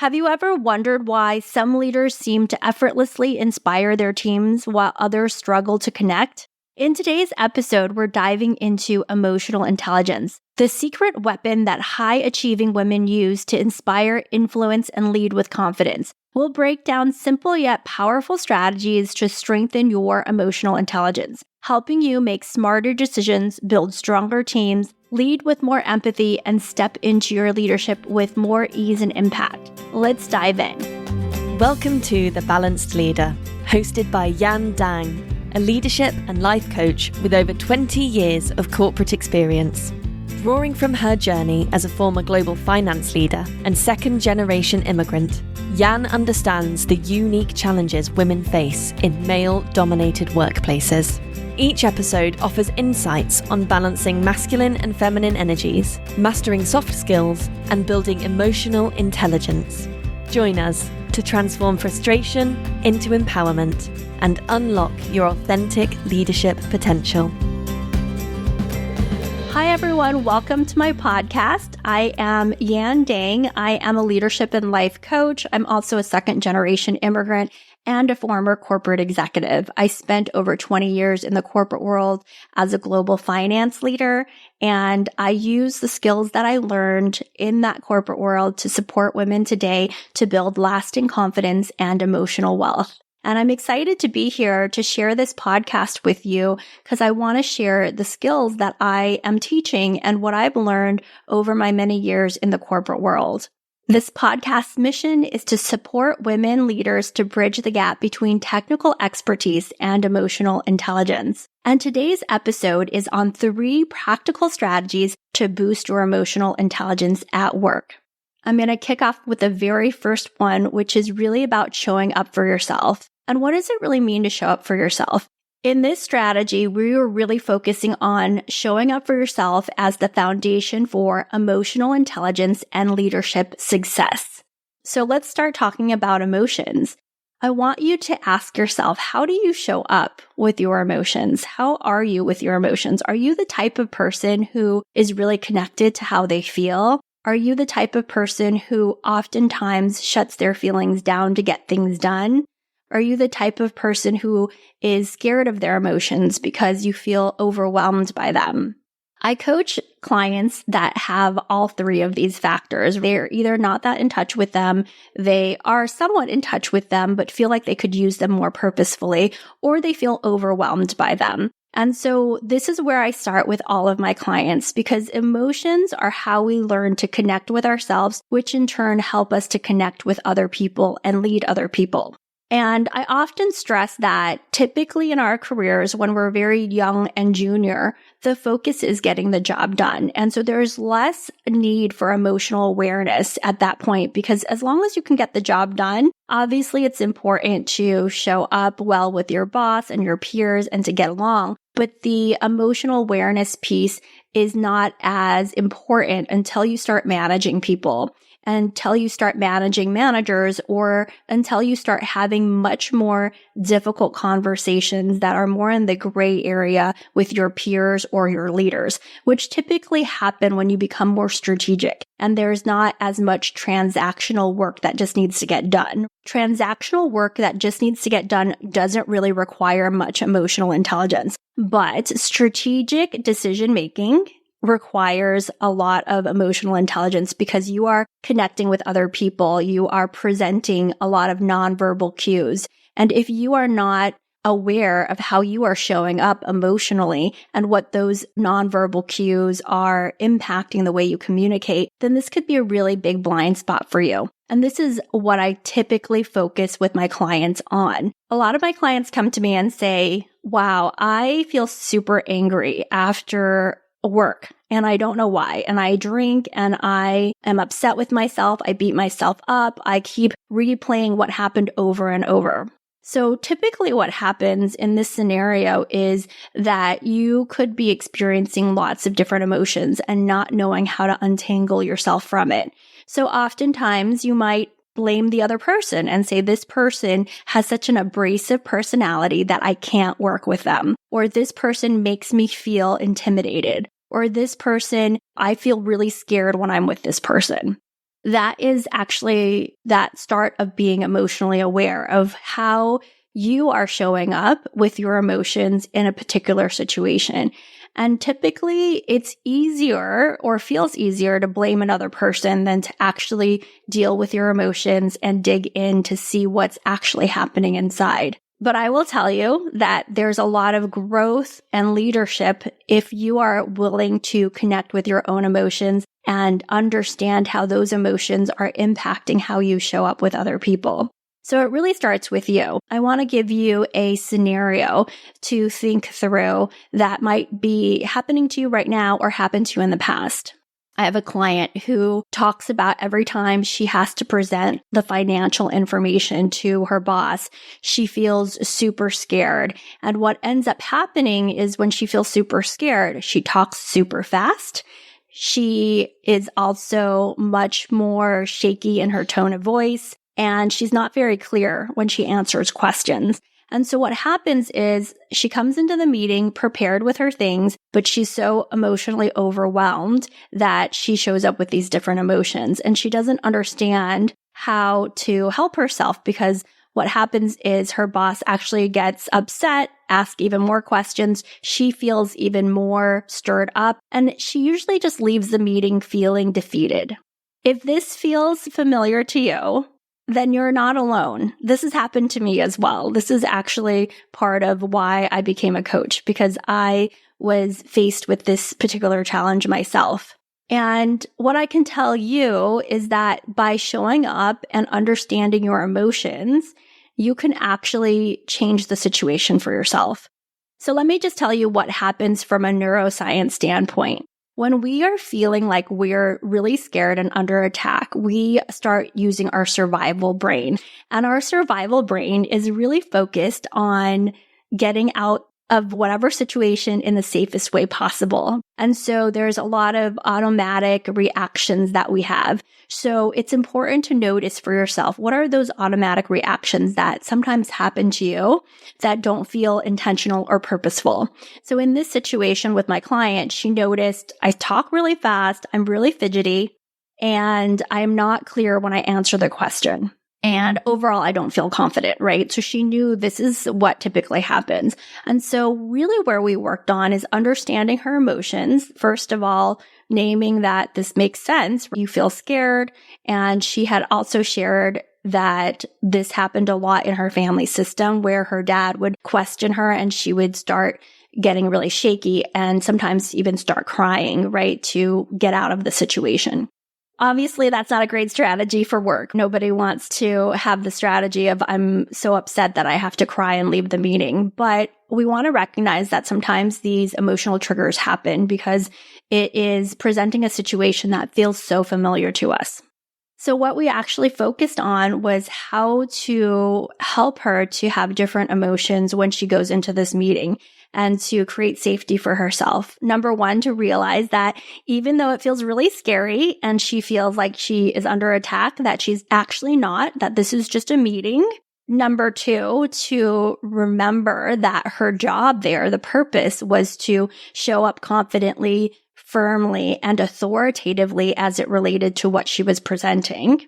Have you ever wondered why some leaders seem to effortlessly inspire their teams while others struggle to connect? In today's episode, we're diving into emotional intelligence, the secret weapon that high-achieving women use to inspire, influence, and lead with confidence. We'll break down simple yet powerful strategies to strengthen your emotional intelligence, helping you make smarter decisions, build stronger teams, lead with more empathy, and step into your leadership with more ease and impact. Let's dive in. Welcome to The Balanced Leader, hosted by Yan Dang, a leadership and life coach with over 20 years of corporate experience. Drawing from her journey as a former global finance leader and second-generation immigrant, Yan understands the unique challenges women face in male-dominated workplaces. Each episode offers insights on balancing masculine and feminine energies, mastering soft skills, and building emotional intelligence. Join us to transform frustration into empowerment and unlock your authentic leadership potential. Hi, everyone. Welcome to my podcast. I am Yan Dang. I am a leadership and life coach. I'm also a second-generation immigrant and a former corporate executive. I spent over 20 years in the corporate world as a global finance leader, and I use the skills that I learned in that corporate world to support women today to build lasting confidence and emotional wealth. And I'm excited to be here to share this podcast with you because I want to share the skills that I am teaching and what I've learned over my many years in the corporate world. This podcast's mission is to support women leaders to bridge the gap between technical expertise and emotional intelligence. And today's episode is on 3 practical strategies to boost your emotional intelligence at work. I'm going to kick off with the very first one, which is really about showing up for yourself. And what does it really mean to show up for yourself? In this strategy, we are really focusing on showing up for yourself as the foundation for emotional intelligence and leadership success. So let's start talking about emotions. I want you to ask yourself, how do you show up with your emotions? How are you with your emotions? Are you the type of person who is really connected to how they feel? Are you the type of person who oftentimes shuts their feelings down to get things done? Are you the type of person who is scared of their emotions because you feel overwhelmed by them? I coach clients that have all 3 of these factors. They're either not that in touch with them, they are somewhat in touch with them, but feel like they could use them more purposefully, or they feel overwhelmed by them. And so this is where I start with all of my clients because emotions are how we learn to connect with ourselves, which in turn help us to connect with other people and lead other people. And I often stress that typically in our careers, when we're very young and junior, the focus is getting the job done. And so there's less need for emotional awareness at that point, because as long as you can get the job done, obviously it's important to show up well with your boss and your peers and to get along. But the emotional awareness piece is not as important until you start managing people, until you start managing managers, or until you start having much more difficult conversations that are more in the gray area with your peers or your leaders, which typically happen when you become more strategic and there's not as much transactional work that just needs to get done. Transactional work that just needs to get done doesn't really require much emotional intelligence, but strategic decision making requires a lot of emotional intelligence because you are connecting with other people. You are presenting a lot of nonverbal cues. And if you are not aware of how you are showing up emotionally and what those nonverbal cues are impacting the way you communicate, then this could be a really big blind spot for you. And this is what I typically focus with my clients on. A lot of my clients come to me and say, wow, I feel super angry after work and I don't know why. And I drink and I am upset with myself. I beat myself up. I keep replaying what happened over and over. So typically what happens in this scenario is that you could be experiencing lots of different emotions and not knowing how to untangle yourself from it. So oftentimes you might blame the other person and say, this person has such an abrasive personality that I can't work with them. Or this person makes me feel intimidated. Or this person, I feel really scared when I'm with this person. that is actually that start of being emotionally aware of how you are showing up with your emotions in a particular situation. And typically it's easier or feels easier to blame another person than to actually deal with your emotions and dig in to see what's actually happening inside. But I will tell you that there's a lot of growth and leadership if you are willing to connect with your own emotions and understand how those emotions are impacting how you show up with other people. So it really starts with you. I want to give you a scenario to think through that might be happening to you right now or happened to you in the past. I have a client who talks about every time she has to present the financial information to her boss, she feels super scared. And what ends up happening is when she feels super scared, she talks super fast. She is also much more shaky in her tone of voice, and she's not very clear when she answers questions. And so what happens is she comes into the meeting prepared with her things, but she's so emotionally overwhelmed that she shows up with these different emotions, and she doesn't understand how to help herself, because what happens is her boss actually gets upset, asks even more questions. She feels even more stirred up, and she usually just leaves the meeting feeling defeated. If this feels familiar to you, then you're not alone. This has happened to me as well. This is actually part of why I became a coach, because I was faced with this particular challenge myself. And what I can tell you is that by showing up and understanding your emotions, you can actually change the situation for yourself. So let me just tell you what happens from a neuroscience standpoint. When we are feeling like we're really scared and under attack, we start using our survival brain. And our survival brain is really focused on getting out of whatever situation in the safest way possible. And so there's a lot of automatic reactions that we have. So it's important to notice for yourself, what are those automatic reactions that sometimes happen to you that don't feel intentional or purposeful? So in this situation with my client, she noticed I talk really fast, I'm really fidgety, and I'm not clear when I answer the question. And overall, I don't feel confident, right? So she knew this is what typically happens. And so really where we worked on is understanding her emotions. First of all, naming that this makes sense. You feel scared. And she had also shared that this happened a lot in her family system, where her dad would question her and she would start getting really shaky and sometimes even start crying, right, to get out of the situation. Obviously, that's not a great strategy for work. Nobody wants to have the strategy of, I'm so upset that I have to cry and leave the meeting. But we want to recognize that sometimes these emotional triggers happen because it is presenting a situation that feels so familiar to us. So what we actually focused on was how to help her to have different emotions when she goes into this meeting and to create safety for herself. Number one, to realize that even though it feels really scary and she feels like she is under attack, that she's actually not, that this is just a meeting. Number two, to remember that her job there, the purpose was to show up confidently, firmly, and authoritatively as it related to what she was presenting.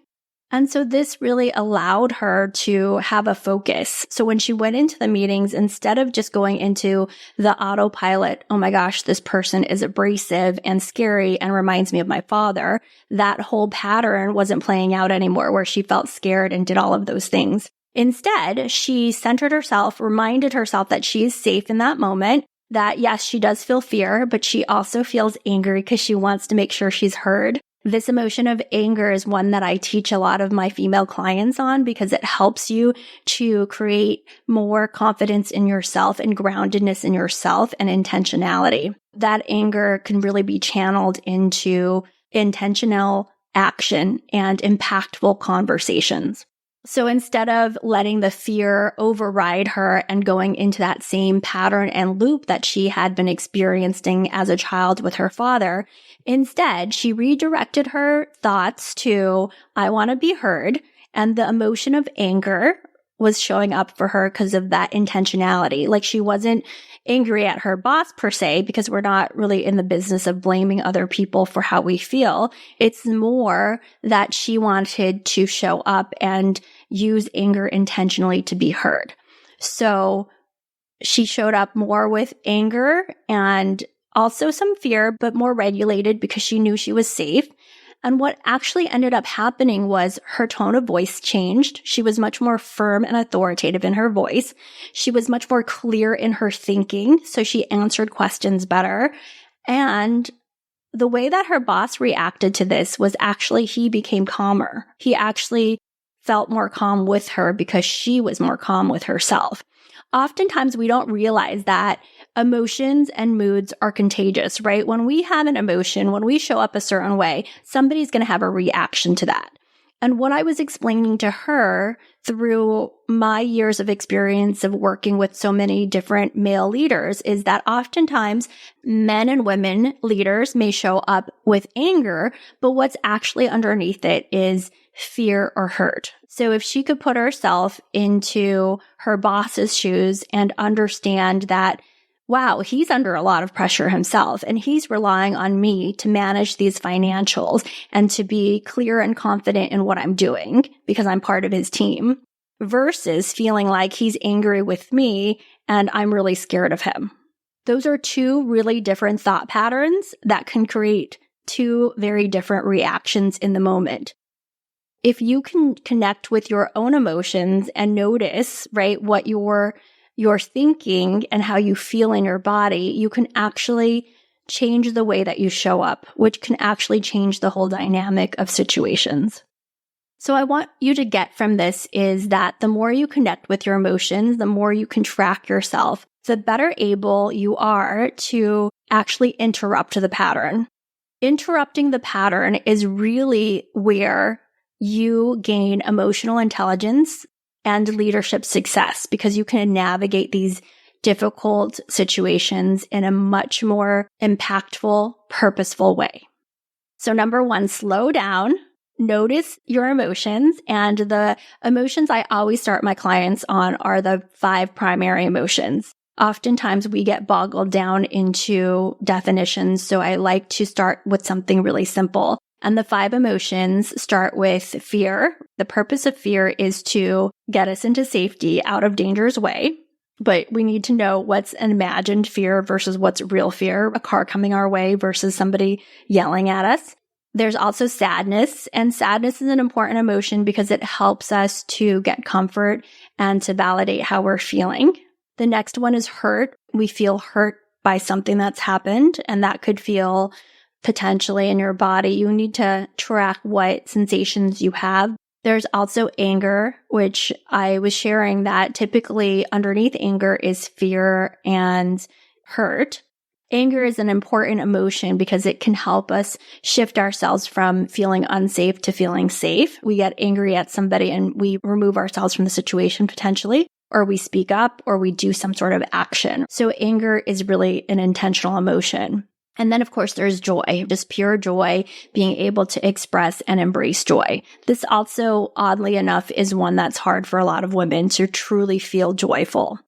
And so this really allowed her to have a focus. So when she went into the meetings, instead of just going into the autopilot, oh my gosh, this person is abrasive and scary and reminds me of my father, that whole pattern wasn't playing out anymore, where she felt scared and did all of those things. Instead, she centered herself, reminded herself that she is safe in that moment, that yes, she does feel fear, but she also feels angry because she wants to make sure she's heard. This emotion of anger is one that I teach a lot of my female clients on, because it helps you to create more confidence in yourself and groundedness in yourself and intentionality. That anger can really be channeled into intentional action and impactful conversations. So instead of letting the fear override her and going into that same pattern and loop that she had been experiencing as a child with her father, instead, she redirected her thoughts to, I want to be heard. And the emotion of anger was showing up for her because of that intentionality. Like she wasn't angry at her boss per se, because we're not really in the business of blaming other people for how we feel. It's more that she wanted to show up and use anger intentionally to be heard. So she showed up more with anger and also some fear, but more regulated because she knew she was safe. And what actually ended up happening was her tone of voice changed. She was much more firm and authoritative in her voice. She was much more clear in her thinking, so she answered questions better. And the way that her boss reacted to this was actually he became calmer. He actually felt more calm with her because she was more calm with herself. Oftentimes, we don't realize that emotions and moods are contagious, right? When we have an emotion, when we show up a certain way, somebody's going to have a reaction to that. And what I was explaining to her through my years of experience of working with so many different male leaders is that oftentimes men and women leaders may show up with anger, but what's actually underneath it is fear or hurt. So if she could put herself into her boss's shoes and understand that, wow, he's under a lot of pressure himself, and he's relying on me to manage these financials and to be clear and confident in what I'm doing because I'm part of his team, versus feeling like he's angry with me and I'm really scared of him. Those are two really different thought patterns that can create two very different reactions in the moment. If you can connect with your own emotions and notice, right, what you're thinking and how you feel in your body, you can actually change the way that you show up, which can actually change the whole dynamic of situations. So I want you to get from this is that the more you connect with your emotions, the more you can track yourself, the better able you are to actually interrupt the pattern. Interrupting the pattern is really where you gain emotional intelligence and leadership success, because you can navigate these difficult situations in a much more impactful, purposeful way. So number one, slow down, notice your emotions. And the emotions I always start my clients on are the 5 primary emotions. Oftentimes we get boggled down into definitions, so I like to start with something really simple. And the 5 emotions start with fear. The purpose of fear is to get us into safety, out of danger's way. But we need to know what's an imagined fear versus what's real fear, a car coming our way versus somebody yelling at us. There's also sadness, and sadness is an important emotion because it helps us to get comfort and to validate how we're feeling. The next one is hurt. We feel hurt by something that's happened, and that could feel potentially in your body. You need to track what sensations you have. There's also anger, which I was sharing that typically underneath anger is fear and hurt. Anger is an important emotion because it can help us shift ourselves from feeling unsafe to feeling safe. We get angry at somebody and we remove ourselves from the situation potentially, or we speak up, or we do some sort of action. So anger is really an intentional emotion. And then, of course, there's joy, just pure joy, being able to express and embrace joy. This also, oddly enough, is one that's hard for a lot of women to truly feel joyful.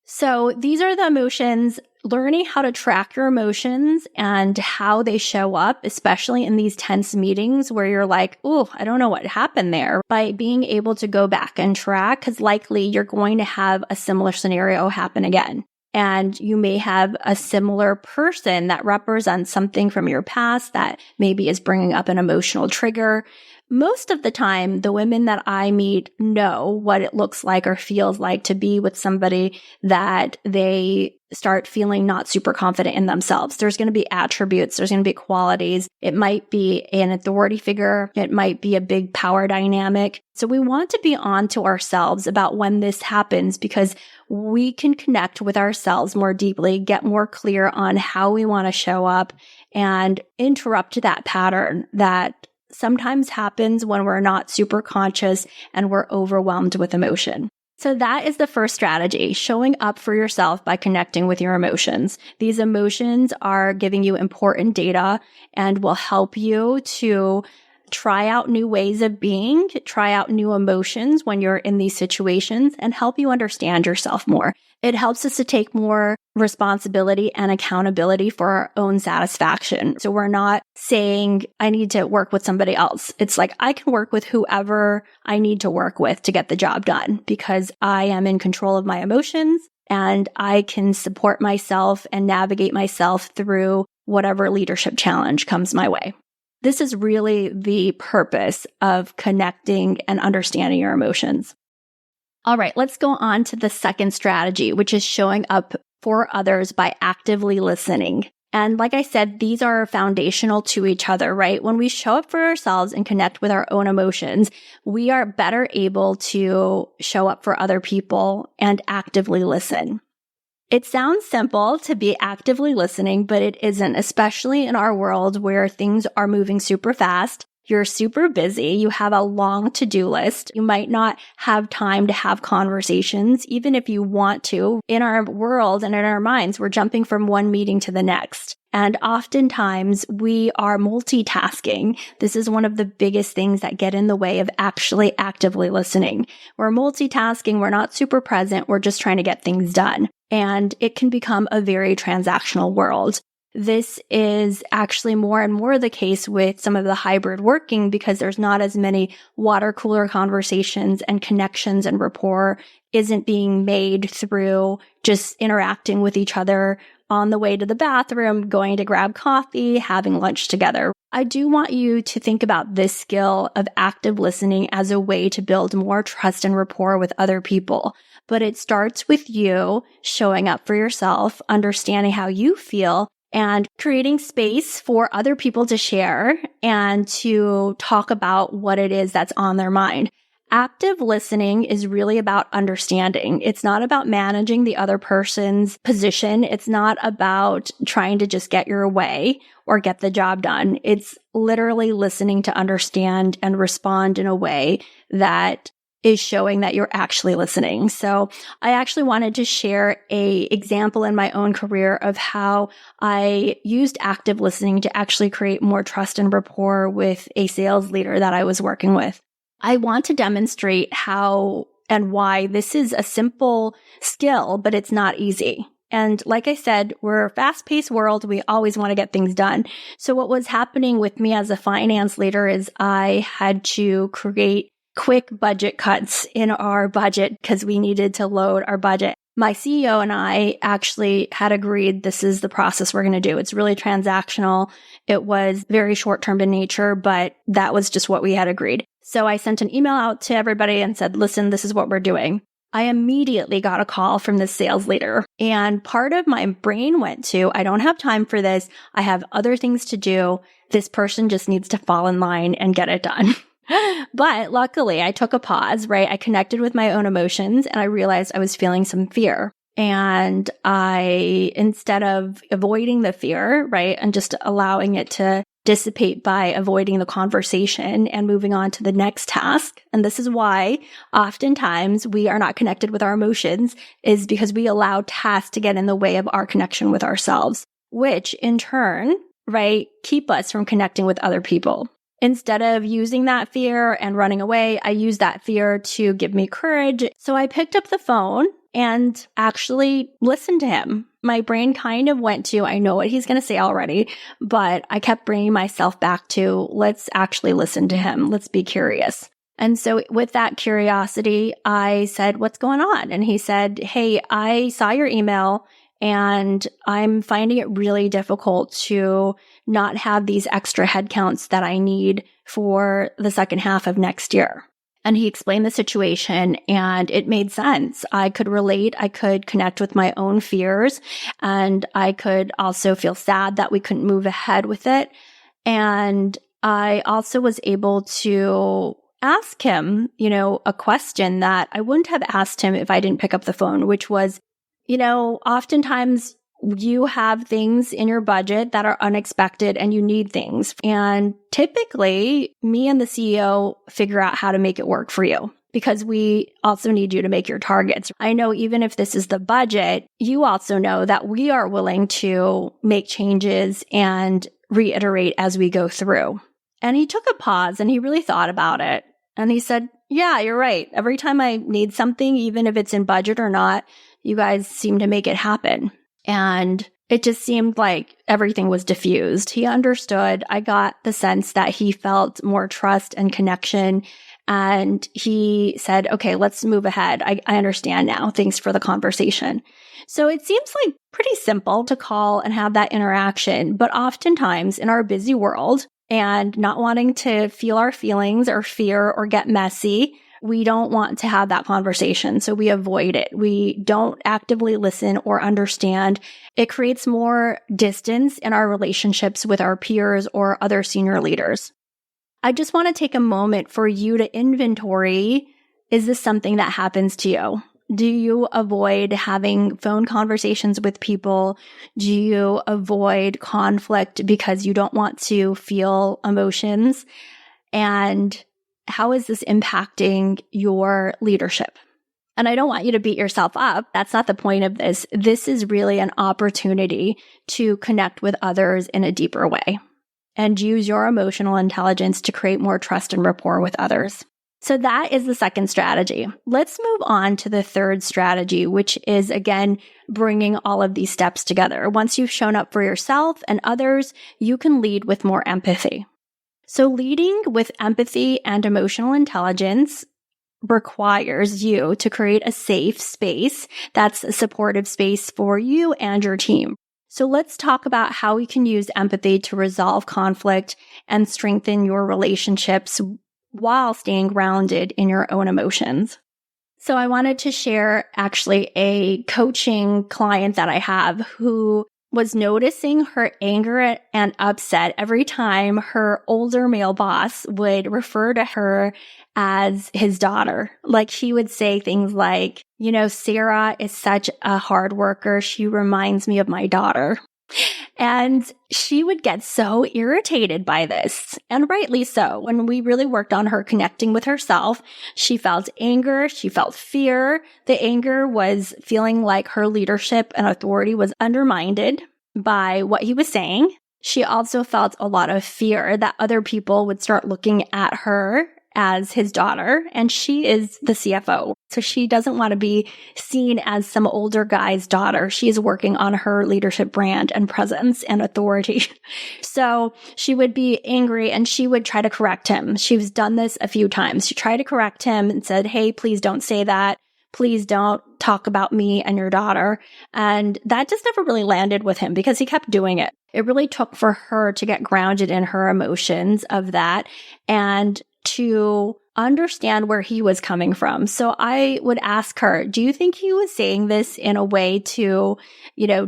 So these are the emotions. Learning how to track your emotions and how they show up, especially in these tense meetings where you're like, oh, I don't know what happened there. By being able to go back and track, because likely you're going to have a similar scenario happen again. And you may have a similar person that represents something from your past that maybe is bringing up an emotional trigger. Most of the time, the women that I meet know what it looks like or feels like to be with somebody that they start feeling not super confident in themselves. There's going to be attributes. There's going to be qualities. It might be an authority figure. It might be a big power dynamic. So we want to be on to ourselves about when this happens, because we can connect with ourselves more deeply, get more clear on how we want to show up, and interrupt that pattern that sometimes happens when we're not super conscious and we're overwhelmed with emotion. So that is the first strategy, showing up for yourself by connecting with your emotions. These emotions are giving you important data and will help you to try out new ways of being, try out new emotions when you're in these situations, and help you understand yourself more. It helps us to take more responsibility and accountability for our own satisfaction. So we're not saying, I need to work with somebody else. It's like, I can work with whoever I need to work with to get the job done because I am in control of my emotions and I can support myself and navigate myself through whatever leadership challenge comes my way. This is really the purpose of connecting and understanding your emotions. All right, let's go on to the second strategy, which is showing up for others by actively listening. And like I said, these are foundational to each other, right? When we show up for ourselves and connect with our own emotions, we are better able to show up for other people and actively listen. It sounds simple to be actively listening, but it isn't, especially in our world where things are moving super fast. You're super busy. You have a long to-do list. You might not have time to have conversations, even if you want to. In our world and in our minds, we're jumping from one meeting to the next. And oftentimes we are multitasking. This is one of the biggest things that get in the way of actually actively listening. We're multitasking. We're not super present. We're just trying to get things done. And it can become a very transactional world. This is actually more and more the case with some of the hybrid working because there's not as many water cooler conversations and connections and rapport isn't being made through just interacting with each other on the way to the bathroom, going to grab coffee, having lunch together. I do want you to think about this skill of active listening as a way to build more trust and rapport with other people. But it starts with you showing up for yourself, understanding how you feel, and creating space for other people to share and to talk about what it is that's on their mind. Active listening is really about understanding. It's not about managing the other person's position. It's not about trying to just get your way or get the job done. It's literally listening to understand and respond in a way that is showing that you're actually listening. So I actually wanted to share a example in my own career of how I used active listening to actually create more trust and rapport with a sales leader that I was working with. I want to demonstrate how and why this is a simple skill, but it's not easy. And like I said, we're a fast-paced world. We always want to get things done. So what was happening with me as a finance leader is I had to create quick budget cuts in our budget because we needed to load our budget. My CEO and I actually had agreed this is the process we're going to do. It's really transactional. It was very short-term in nature, but that was just what we had agreed. So I sent an email out to everybody and said, listen, this is what we're doing. I immediately got a call from the sales leader, and part of my brain went to, I don't have time for this. I have other things to do. This person just needs to fall in line and get it done. But luckily, I took a pause, right? I connected with my own emotions and I realized I was feeling some fear. And I, instead of avoiding the fear, right, and just allowing it to dissipate by avoiding the conversation and moving on to the next task. And this is why oftentimes we are not connected with our emotions, is because we allow tasks to get in the way of our connection with ourselves, which in turn, right, keep us from connecting with other people. Instead of using that fear and running away, I used that fear to give me courage. So I picked up the phone and actually listened to him. My brain kind of went to, I know what he's going to say already, but I kept bringing myself back to, let's actually listen to him. Let's be curious. And so with that curiosity, I said, what's going on? And he said, hey, I saw your email and I'm finding it really difficult to not have these extra headcounts that I need for the second half of next year. And he explained the situation and it made sense. I could relate. I could connect with my own fears, and I could also feel sad that we couldn't move ahead with it. And I also was able to ask him, a question that I wouldn't have asked him if I didn't pick up the phone, which was, oftentimes you have things in your budget that are unexpected and you need things. And typically, me and the CEO figure out how to make it work for you because we also need you to make your targets. I know even if this is the budget, you also know that we are willing to make changes and reiterate as we go through. And he took a pause and he really thought about it. And he said, yeah, you're right. Every time I need something, even if it's in budget or not, you guys seem to make it happen. And it just seemed like everything was diffused. He understood. I got the sense that he felt more trust and connection. And he said, okay, let's move ahead. I understand now. Thanks for the conversation. So it seems like pretty simple to call and have that interaction. But oftentimes in our busy world and not wanting to feel our feelings or fear or get messy, we don't want to have that conversation. So we avoid it. We don't actively listen or understand. It creates more distance in our relationships with our peers or other senior leaders. I just want to take a moment for you to inventory, is this something that happens to you? Do you avoid having phone conversations with people? Do you avoid conflict because you don't want to feel emotions? And how is this impacting your leadership? And I don't want you to beat yourself up. That's not the point of this. This is really an opportunity to connect with others in a deeper way and use your emotional intelligence to create more trust and rapport with others. So that is the second strategy. Let's move on to the third strategy, which is, again, bringing all of these steps together. Once you've shown up for yourself and others, you can lead with more empathy. So leading with empathy and emotional intelligence requires you to create a safe space that's a supportive space for you and your team. So let's talk about how we can use empathy to resolve conflict and strengthen your relationships while staying grounded in your own emotions. So I wanted to share actually a coaching client that I have who was noticing her anger and upset every time her older male boss would refer to her as his daughter. Like she would say things like, Sarah is such a hard worker. She reminds me of my daughter. And she would get so irritated by this, and rightly so. When we really worked on her connecting with herself, she felt anger, she felt fear. The anger was feeling like her leadership and authority was undermined by what he was saying. She also felt a lot of fear that other people would start looking at her as his daughter, and she is the CFO. So she doesn't want to be seen as some older guy's daughter. She is working on her leadership brand and presence and authority. So she would be angry and she would try to correct him. She's done this a few times. She tried to correct him and said, hey, please don't say that. Please don't talk about me and your daughter. And that just never really landed with him because he kept doing it. It really took for her to get grounded in her emotions of that and to understand where he was coming from. So I would ask her, do you think he was saying this in a way to,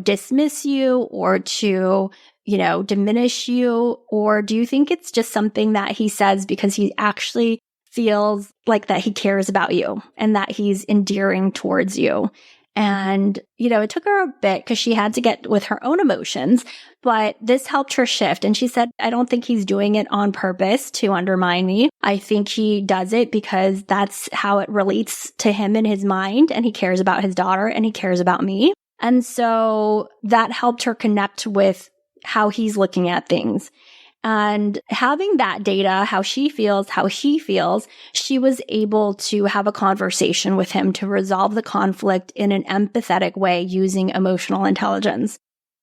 dismiss you or to, diminish you? Or do you think it's just something that he says because he actually feels like that he cares about you and that he's endearing towards you? And, it took her a bit because she had to get with her own emotions, but this helped her shift. And she said, I don't think he's doing it on purpose to undermine me. I think he does it because that's how it relates to him in his mind. And he cares about his daughter and he cares about me. And so that helped her connect with how he's looking at things. And having that data, how she feels, how he feels, she was able to have a conversation with him to resolve the conflict in an empathetic way using emotional intelligence.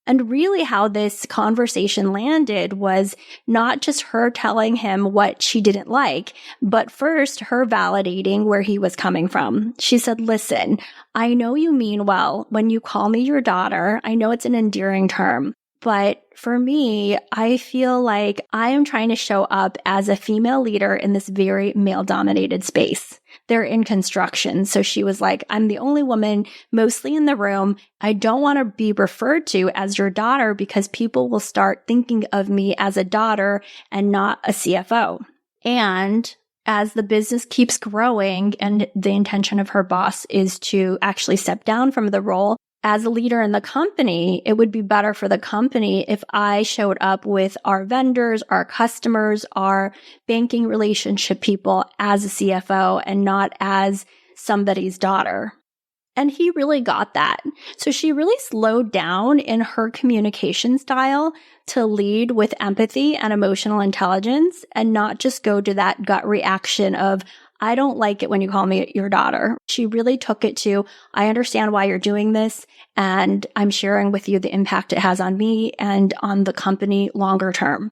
And really how this conversation landed was not just her telling him what she didn't like, but first her validating where he was coming from. She said, listen, I know you mean well when you call me your daughter. I know it's an endearing term. But for me, I feel like I am trying to show up as a female leader in this very male-dominated space. They're in construction. So she was like, I'm the only woman mostly in the room. I don't want to be referred to as your daughter because people will start thinking of me as a daughter and not a CFO. And as the business keeps growing and the intention of her boss is to actually step down from the role, as a leader in the company, it would be better for the company if I showed up with our vendors, our customers, our banking relationship people as a CFO and not as somebody's daughter. And he really got that. So she really slowed down in her communication style to lead with empathy and emotional intelligence and not just go to that gut reaction of, I don't like it when you call me your daughter. She really took it to, I understand why you're doing this, and I'm sharing with you the impact it has on me and on the company longer term.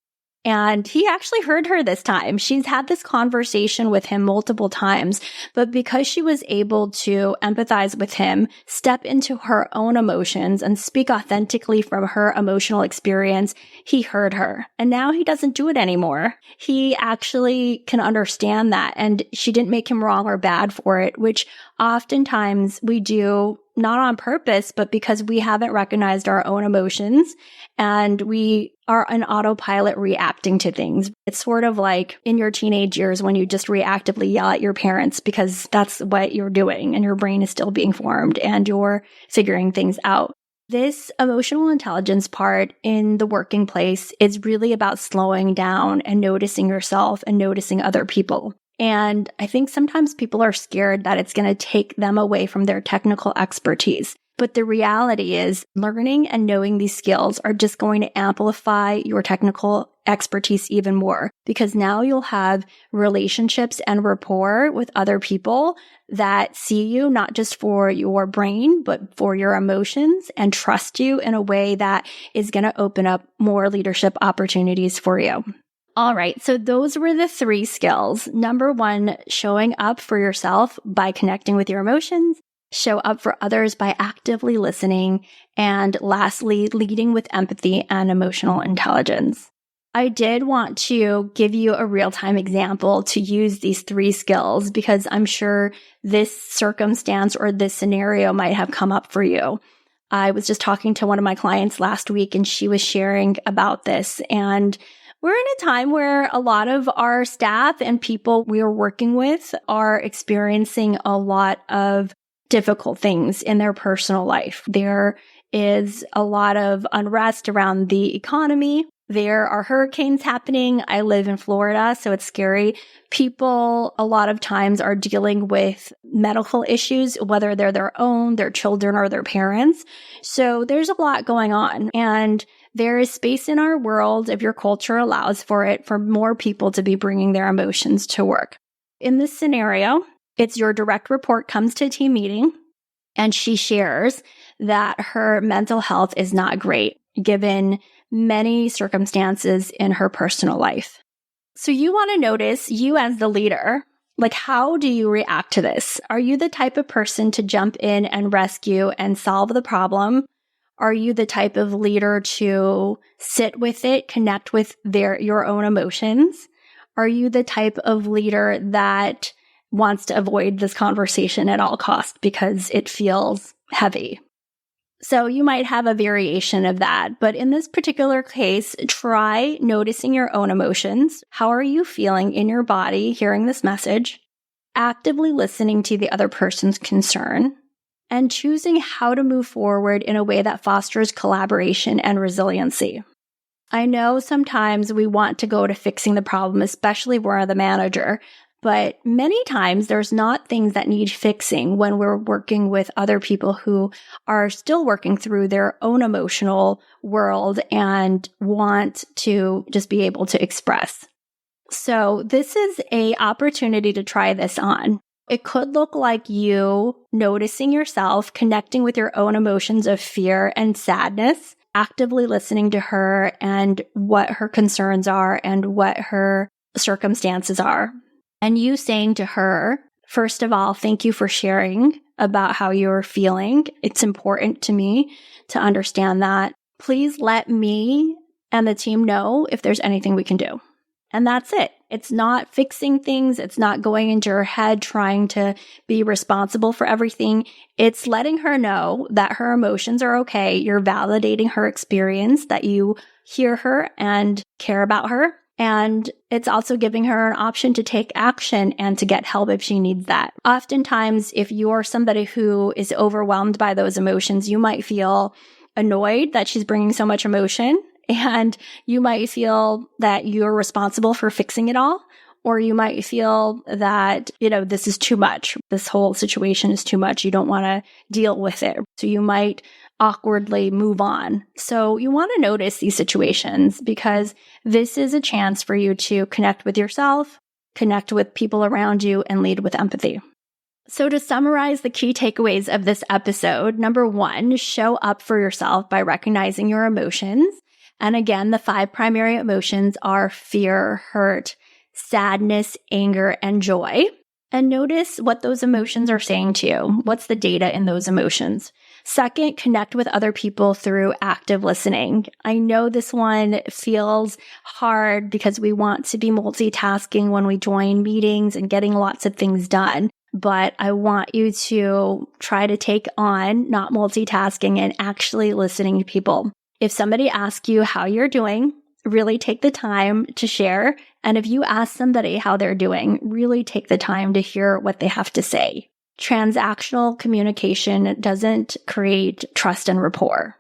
And he actually heard her this time. She's had this conversation with him multiple times, but because she was able to empathize with him, step into her own emotions and speak authentically from her emotional experience, he heard her. And now he doesn't do it anymore. He actually can understand that. And she didn't make him wrong or bad for it, which oftentimes we do not on purpose, but because we haven't recognized our own emotions and we are on autopilot reacting to things. It's sort of like in your teenage years when you just reactively yell at your parents because that's what you're doing and your brain is still being formed and you're figuring things out. This emotional intelligence part in the working place is really about slowing down and noticing yourself and noticing other people. And I think sometimes people are scared that it's going to take them away from their technical expertise. But the reality is learning and knowing these skills are just going to amplify your technical expertise even more because now you'll have relationships and rapport with other people that see you not just for your brain, but for your emotions and trust you in a way that is going to open up more leadership opportunities for you. All right. So those were the 3 skills. Number 1, showing up for yourself by connecting with your emotions, show up for others by actively listening, and lastly, leading with empathy and emotional intelligence. I did want to give you a real-time example to use these 3 skills because I'm sure this circumstance or this scenario might have come up for you. I was just talking to one of my clients last week and she was sharing about this, and we're in a time where a lot of our staff and people we are working with are experiencing a lot of difficult things in their personal life. There is a lot of unrest around the economy. There are hurricanes happening. I live in Florida, so it's scary. People a lot of times are dealing with medical issues, whether they're their own, their children, or their parents. So there's a lot going on. And there is space in our world, if your culture allows for it, for more people to be bringing their emotions to work. In this scenario, it's your direct report comes to a team meeting and she shares that her mental health is not great given many circumstances in her personal life. So you want to notice you as the leader, like how do you react to this? Are you the type of person to jump in and rescue and solve the problem? Are you the type of leader to sit with it, connect with your own emotions? Are you the type of leader that wants to avoid this conversation at all costs because it feels heavy? So you might have a variation of that, but in this particular case, try noticing your own emotions. How are you feeling in your body hearing this message? Actively listening to the other person's concern and choosing how to move forward in a way that fosters collaboration and resiliency. I know sometimes we want to go to fixing the problem, especially if we're the manager, but many times there's not things that need fixing when we're working with other people who are still working through their own emotional world and want to just be able to express. So this is an opportunity to try this on. It could look like you noticing yourself, connecting with your own emotions of fear and sadness, actively listening to her and what her concerns are and what her circumstances are. And you saying to her, first of all, thank you for sharing about how you're feeling. It's important to me to understand that. Please let me and the team know if there's anything we can do. And that's it. It's not fixing things. It's not going into her head trying to be responsible for everything. It's letting her know that her emotions are okay. You're validating her experience, that you hear her and care about her. And it's also giving her an option to take action and to get help if she needs that. Oftentimes, if you're somebody who is overwhelmed by those emotions, you might feel annoyed that she's bringing so much emotion. And you might feel that you're responsible for fixing it all, Or you might feel that, this is too much. This whole situation is too much. You don't want to deal with it. So you might awkwardly move on. So you want to notice these situations because this is a chance for you to connect with yourself, connect with people around you, and lead with empathy. So to summarize the key takeaways of this episode, number 1, show up for yourself by recognizing your emotions. And again, the 5 primary emotions are fear, hurt, sadness, anger, and joy. And notice what those emotions are saying to you. What's the data in those emotions? Second, connect with other people through active listening. I know this one feels hard because we want to be multitasking when we join meetings and getting lots of things done. But I want you to try to take on not multitasking and actually listening to people. If somebody asks you how you're doing, really take the time to share. And if you ask somebody how they're doing, really take the time to hear what they have to say. Transactional communication doesn't create trust and rapport.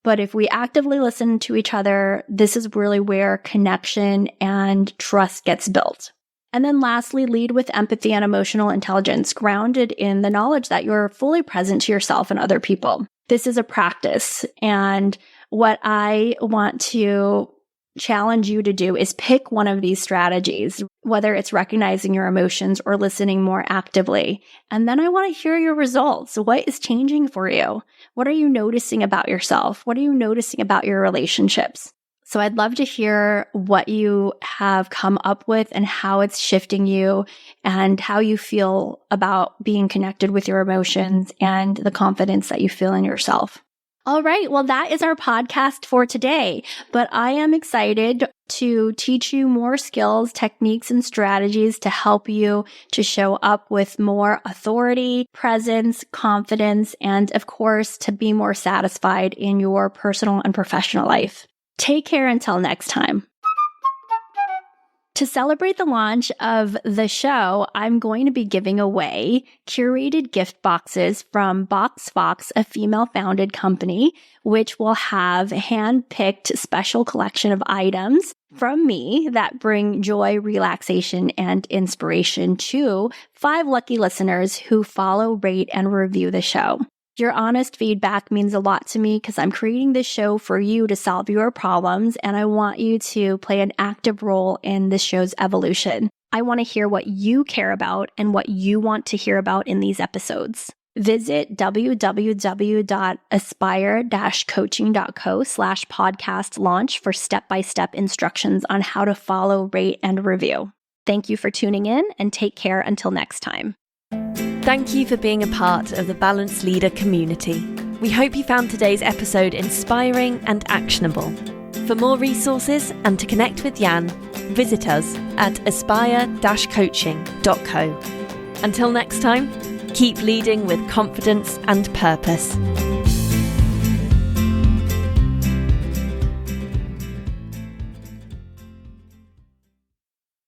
But if we actively listen to each other, this is really where connection and trust gets built. And then lastly, lead with empathy and emotional intelligence, grounded in the knowledge that you're fully present to yourself and other people. This is a practice. And what I want to challenge you to do is pick one of these strategies, whether it's recognizing your emotions or listening more actively. And then I want to hear your results. What is changing for you? What are you noticing about yourself? What are you noticing about your relationships? So I'd love to hear what you have come up with and how it's shifting you and how you feel about being connected with your emotions and the confidence that you feel in yourself. All right. Well, that is our podcast for today, but I am excited to teach you more skills, techniques, and strategies to help you to show up with more authority, presence, confidence, and of course, to be more satisfied in your personal and professional life. Take care until next time. To celebrate the launch of the show, I'm going to be giving away curated gift boxes from Box Fox, a female-founded company, which will have hand-picked special collection of items from me that bring joy, relaxation, and inspiration to 5 lucky listeners who follow, rate, and review the show. Your honest feedback means a lot to me because I'm creating this show for you to solve your problems, and I want you to play an active role in this show's evolution. I want to hear what you care about and what you want to hear about in these episodes. Visit www.aspire-coaching.co/podcast launch for step-by-step instructions on how to follow, rate, and review. Thank you for tuning in, and take care until next time. Thank you for being a part of the Balanced Leader community. We hope you found today's episode inspiring and actionable. For more resources and to connect with Jan, visit us at aspire-coaching.co. Until next time, keep leading with confidence and purpose.